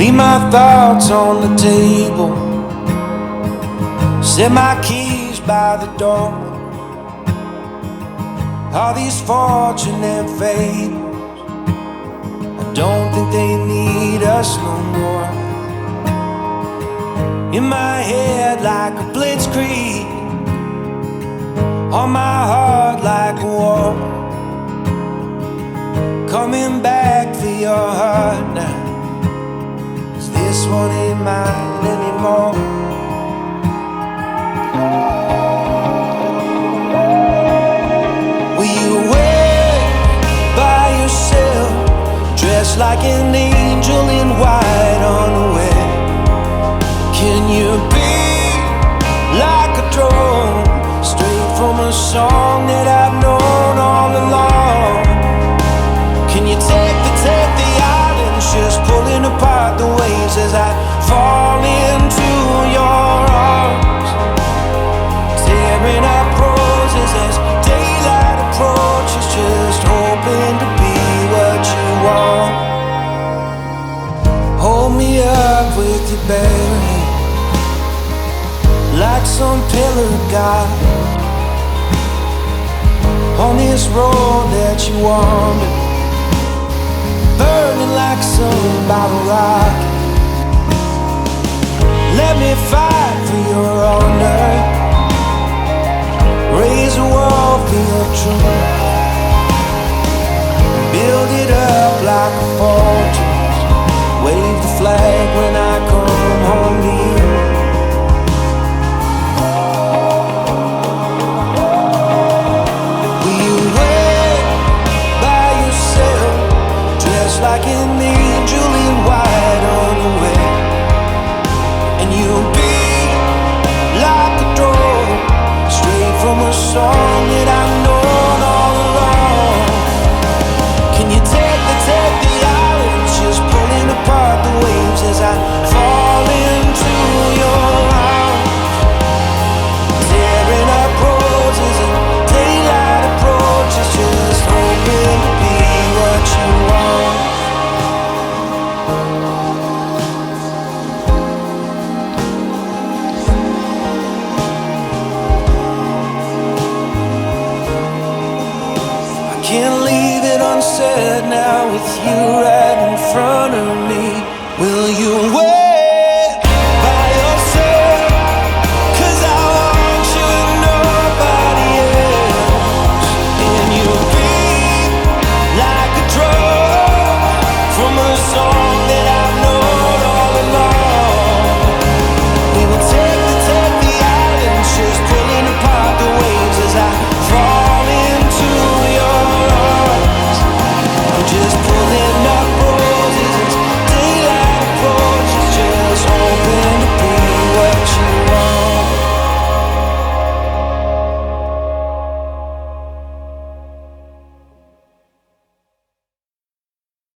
Leave my thoughts on the table, set my keys by the door. All these fortune and fables, I don't think they need us no more. In my head like a blitzkrieg, on my heart like a war. Coming back for your heart now, 'cause this one ain't mine anymore. Will you wait by yourself, dressed like an angel in white unaware? Can you be like a drone, straight from a song that I've known all along? Can you take the islands, just pulling apart the waves as I fall into your arms, tearing up roses as daylight approaches, just hoping to be what you want. Hold me up with your bare hand, like some pillar of God, on this road that you wandered, burning like some bottle rock. Let me fight for your honor, raise a wall for your truth, build it up like a fortress, wave the flag when I come home to you. Like an angel in white unaware, and you'll be like a drone, straight from a song that I've known all along. Can you take the islands, just pulling apart the waves as I fall into your arms, tearing up roses and daylight approaches, just hoping to be what you want. Can't leave it unsaid now with you right in front of me. Will you wait?